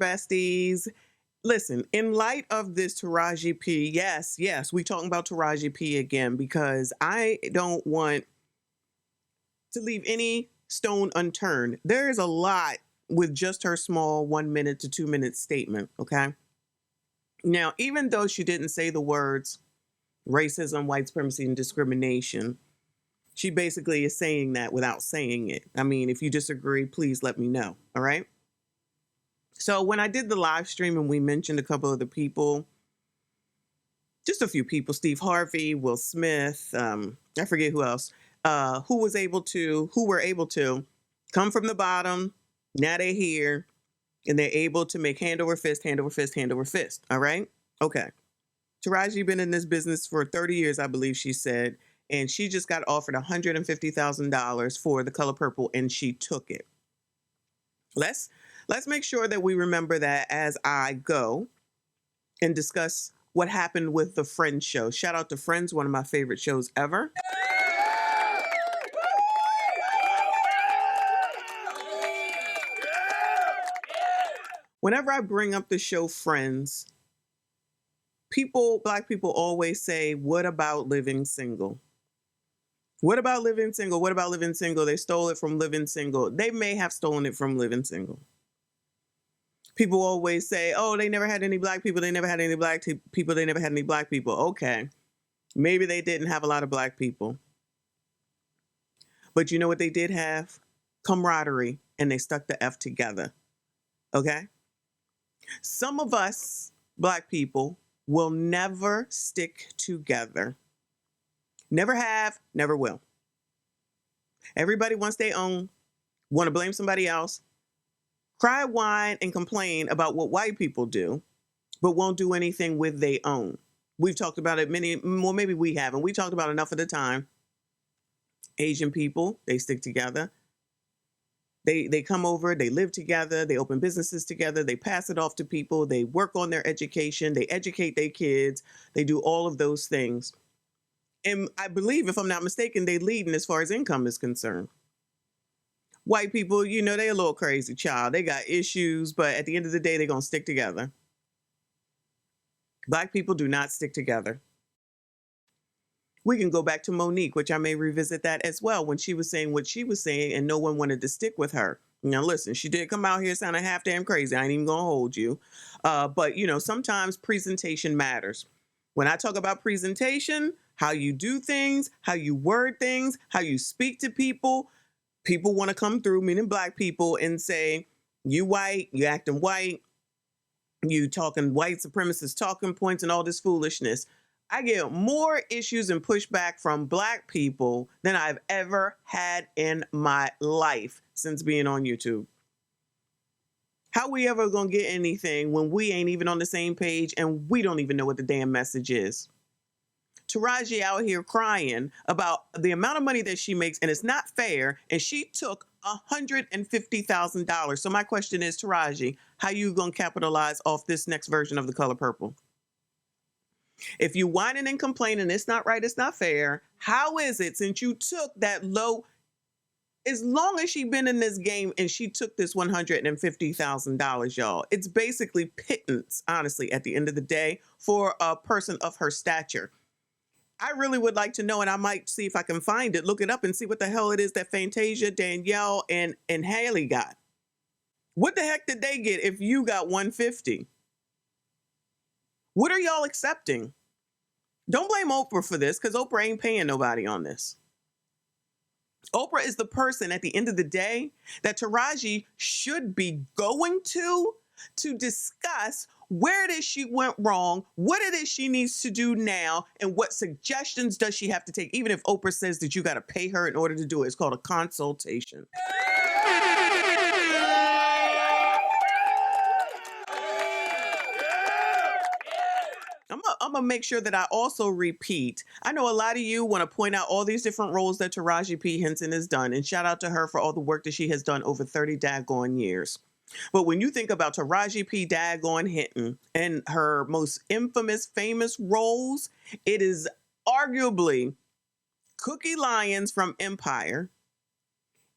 besties. Listen, in light of this Taraji P, yes, we talking about Taraji P again, because I don't want to leave any stone unturned. There is a lot with just her small 1 minute to 2 minute statement, okay? Now, even though she didn't say the words racism, white supremacy, and discrimination, she basically is saying that without saying it. I mean, if you disagree, please let me know, all right? So when I did the live stream and we mentioned a couple of the people, just a few people, Steve Harvey, Will Smith, I forget who else, who were able to come from the bottom. Now they're here and they're able to make hand over fist, hand over fist, hand over fist. All right. Okay. Taraji been in this business for 30 years, I believe she said, and she just got offered $150,000 for The Color Purple and she took it. Let's make sure that we remember that as I go and discuss what happened with the Friends show. Shout out to Friends, one of my favorite shows ever. Whenever I bring up the show Friends, Black people always say, what about Living Single? What about Living Single? What about Living Single? They stole it from Living Single. They may have stolen it from Living Single. People always say, oh, they never had any Black people. They never had any Black people. They never had any Black people. Okay. Maybe they didn't have a lot of Black people. But you know what they did have? Camaraderie, and they stuck the F together. Okay? Some of us Black people will never stick together. Never have, never will. Everybody wants their own, want to blame somebody else, cry, whine, and complain about what white people do, but won't do anything with their own. We've talked about it maybe we haven't. We talked about it enough of the time. Asian people, they stick together. They come over, they live together, they open businesses together, they pass it off to people, they work on their education, they educate their kids, they do all of those things. And I believe, if I'm not mistaken, they leading as far as income is concerned. White people, you know, they're a little crazy, child. They got issues, but at the end of the day, they're going to stick together. Black people do not stick together. We can go back to Monique, which I may revisit that as well, when she was saying what she was saying and no one wanted to stick with her. Now, listen, she did come out here sounding half damn crazy. I ain't even going to hold you. But, you know, sometimes presentation matters. When I talk about presentation, how you do things, how you word things, how you speak to people, people want to come through, meaning Black people, and say, you white, you acting white, you talking white supremacist talking points and all this foolishness. I get more issues and pushback from Black people than I've ever had in my life since being on YouTube. How we ever gonna get anything when we ain't even on the same page and we don't even know what the damn message is? Taraji out here crying about the amount of money that she makes and it's not fair, and she took $150,000. So my question is, Taraji, how you gonna capitalize off this next version of The Color Purple? If you whining and complaining, it's not right, it's not fair, how is it, since you took that low, as long as she been in this game and she took this $150,000, y'all, it's basically pittance, honestly, at the end of the day, for a person of her stature. I really would like to know, and I might see if I can find it, look it up and see what the hell it is that Fantasia, Danielle, and Haley got. What the heck did they get if you got 150? What are y'all accepting? Don't blame Oprah for this, because Oprah ain't paying nobody on this. Oprah is the person at the end of the day that Taraji should be going to discuss where it is she went wrong, what it is she needs to do now, and what suggestions does she have to take, even if Oprah says that you got to pay her in order to do it. It's called a consultation. I'm going to make sure that I also repeat. I know a lot of you want to point out all these different roles that Taraji P. Henson has done, and shout out to her for all the work that she has done over 30 daggone years. But when you think about Taraji P. daggone Hinton and her most infamous, famous roles, it is arguably Cookie Lyons from Empire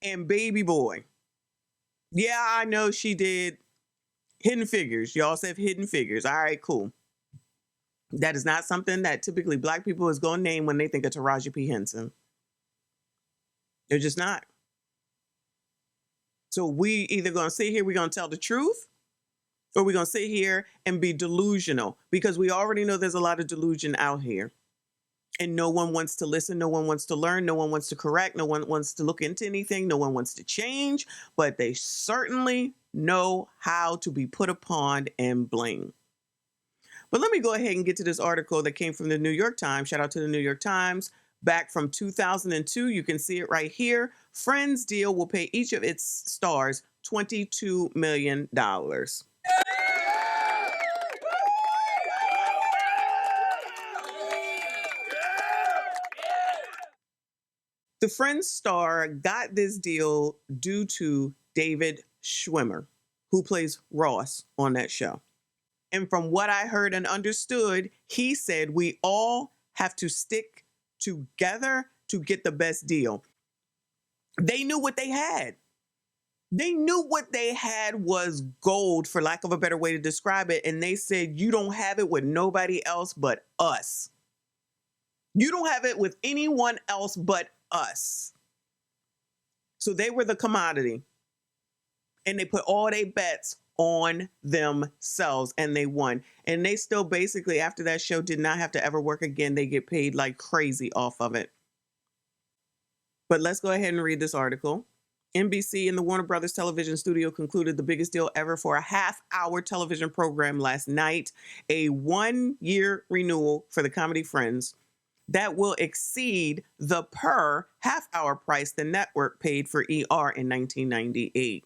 and Baby Boy. Yeah, I know she did Hidden Figures. Y'all said Hidden Figures. All right, cool. That is not something that typically Black people is going to name when they think of Taraji P. Henson. They're just not. So we either going to sit here, we're going to tell the truth, or we're going to sit here and be delusional, because we already know there's a lot of delusion out here. And no one wants to listen. No one wants to learn. No one wants to correct. No one wants to look into anything. No one wants to change. But they certainly know how to be put upon and blamed. But let me go ahead and get to this article that came from the New York Times. Shout out to the New York Times. Back from 2002. You can see it right here. Friends deal will pay each of its stars $22 million. The Friends star got this deal due to David Schwimmer, who plays Ross on that show. And from what I heard and understood, he said we all have to stick together to get the best deal. They knew what they had. They knew what they had was gold, for lack of a better way to describe it. And they said, you don't have it with nobody else but us. You don't have it with anyone else but us. So they were the commodity. And they put all their bets on themselves, and they won. And they still basically, after that show, did not have to ever work again. They get paid like crazy off of it. But let's go ahead and read this article. NBC and the Warner Brothers television studio concluded the biggest deal ever for a half-hour television program last night, a one-year renewal for the comedy Friends that will exceed the per half-hour price the network paid for ER in 1998.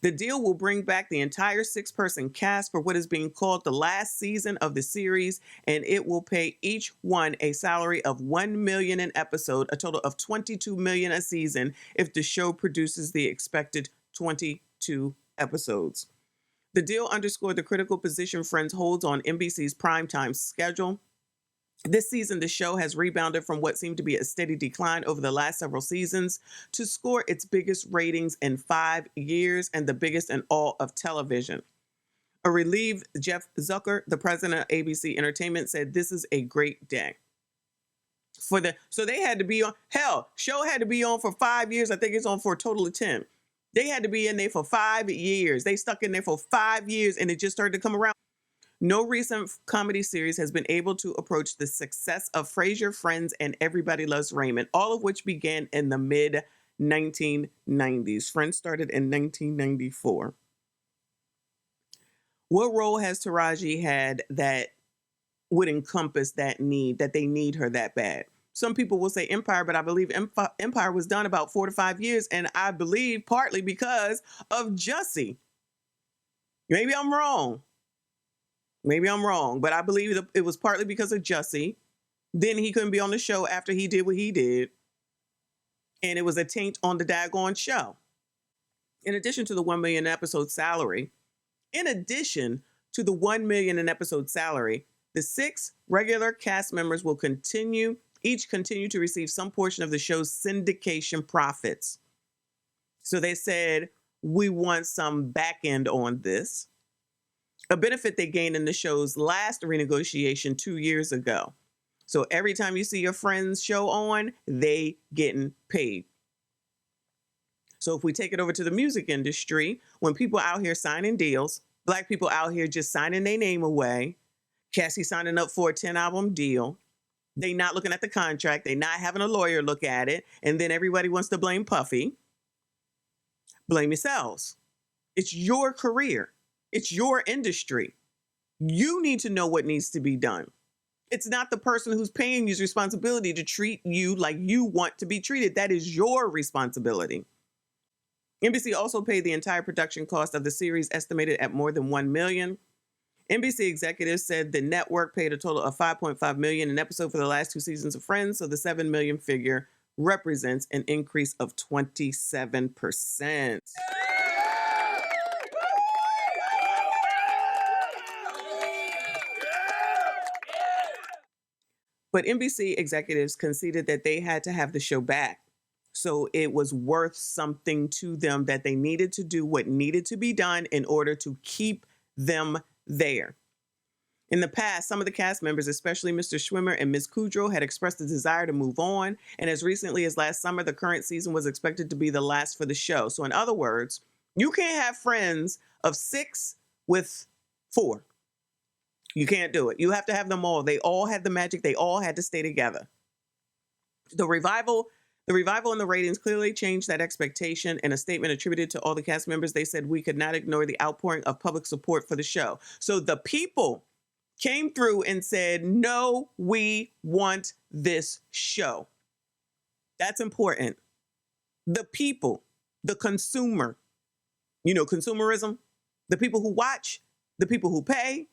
The deal will bring back the entire 6-person cast for what is being called the last season of the series, and it will pay each one a salary of $1 million an episode, a total of $22 million a season if the show produces the expected 22 episodes. The deal underscored the critical position Friends holds on NBC's primetime schedule. This season, the show has rebounded from what seemed to be a steady decline over the last several seasons to score its biggest ratings in 5 years and the biggest in all of television. A relieved Jeff Zucker, the president of ABC Entertainment, said this is a great day. So they had to be on, show had to be on for 5 years. I think it's on for a total of 10. They had to be in there for 5 years. They stuck in there for 5 years, and it just started to come around. No recent comedy series has been able to approach the success of Frasier, Friends, and Everybody Loves Raymond, all of which began in the mid-1990s. Friends started in 1994. What role has Taraji had that would encompass that need, that they need her that bad? Some people will say Empire, but I believe Empire was done about 4 to 5 years, and I believe partly because of Jussie. Maybe I'm wrong. But I believe it was partly because of Jussie. Then he couldn't be on the show after he did what he did. And it was a taint on the daggone show. In addition to the $1 million episode salary, the 6 regular cast members will continue to receive some portion of the show's syndication profits. So they said, we want some back end on this. A benefit they gained in the show's last renegotiation 2 years ago. So every time you see your Friends show on, they getting paid. So if we take it over to the music industry, when people out here signing deals, Black people out here just signing their name away, Cassie signing up for a 10-album deal, they not looking at the contract, they not having a lawyer look at it, and then everybody wants to blame Puffy. Blame yourselves. It's your career. It's your industry. You need to know what needs to be done. It's not the person who's paying you's responsibility to treat you like you want to be treated. That is your responsibility. NBC also paid the entire production cost of the series, estimated at more than $1 million. NBC executives said the network paid a total of $5.5 million an episode for the last 2 seasons of Friends, so the $7 million figure represents an increase of 27%. But NBC executives conceded that they had to have the show back. So it was worth something to them that they needed to do what needed to be done in order to keep them there. In the past, some of the cast members, especially Mr. Schwimmer and Ms. Kudrow, had expressed a desire to move on, and as recently as last summer, the current season was expected to be the last for the show. So in other words, you can't have friends of 6 with 4. You can't do it. You have to have them all. They all had the magic. They all had to stay together. The revival and the ratings clearly changed that expectation. In a statement attributed to all the cast members, they said we could not ignore the outpouring of public support for the show. So the people came through and said, no, we want this show. That's important. The people, the consumer, consumerism, the people who watch, the people who pay,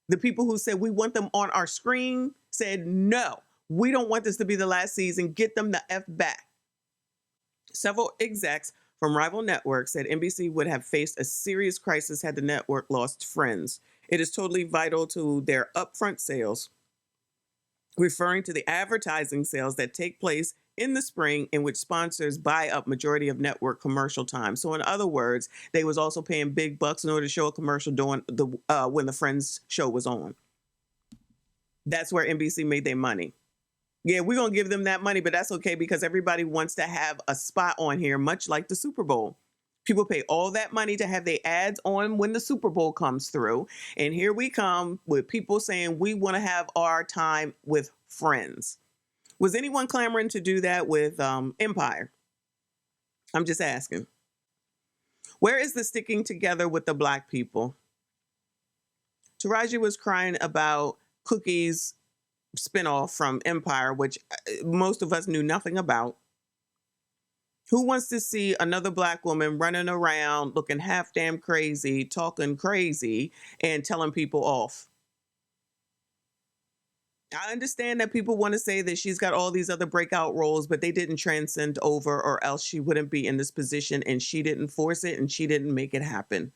the people who said we want them on our screen said, no, we don't want this to be the last season. Get them the F back. Several execs from rival networks said NBC would have faced a serious crisis had the network lost Friends. It is totally vital to their upfront sales, referring to the advertising sales that take place in the spring in which sponsors buy up majority of network commercial time. So in other words, they was also paying big bucks in order to show a commercial during when the Friends show was on. That's where NBC made their money. Yeah, we're going to give them that money, but that's okay because everybody wants to have a spot on here, much like the Super Bowl. People pay all that money to have their ads on when the Super Bowl comes through. And here we come with people saying we want to have our time with Friends. Was anyone clamoring to do that with Empire? I'm just asking. Where is the sticking together with the Black people? Taraji was crying about Cookie's spinoff from Empire, which most of us knew nothing about. Who wants to see another Black woman running around looking half damn crazy, talking crazy, and telling people off? I understand that people want to say that she's got all these other breakout roles, but they didn't transcend over, or else she wouldn't be in this position, and she didn't force it, and she didn't make it happen.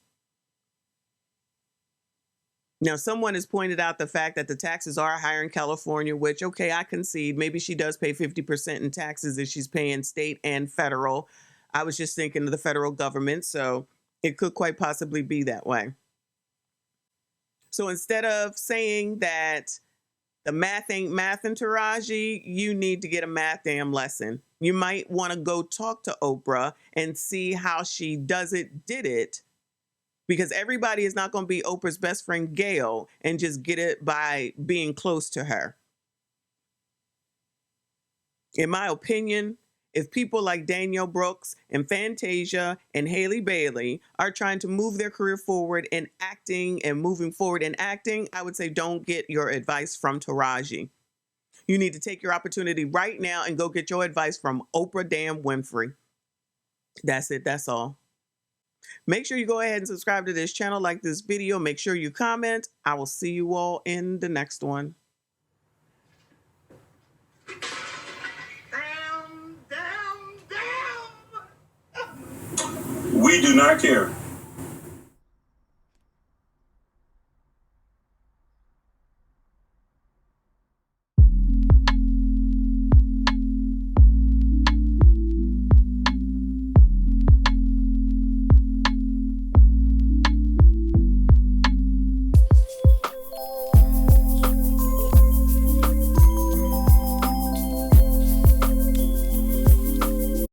Now, someone has pointed out the fact that the taxes are higher in California, which, okay, I concede. Maybe she does pay 50% in taxes if she's paying state and federal. I was just thinking of the federal government, so it could quite possibly be that way. So instead of saying that the math ain't math in Taraji, you need to get a math damn lesson. You might want to go talk to Oprah and see how she did it, because everybody is not going to be Oprah's best friend, Gail, and just get it by being close to her. In my opinion, if people like Danielle Brooks and Fantasia and Haley Bailey are trying to move their career forward in acting and moving forward in acting, I would say don't get your advice from Taraji. You need to take your opportunity right now and go get your advice from Oprah damn Winfrey. That's it. That's all. Make sure you go ahead and subscribe to this channel, like this video. Make sure you comment. I will see you all in the next one. We do not care.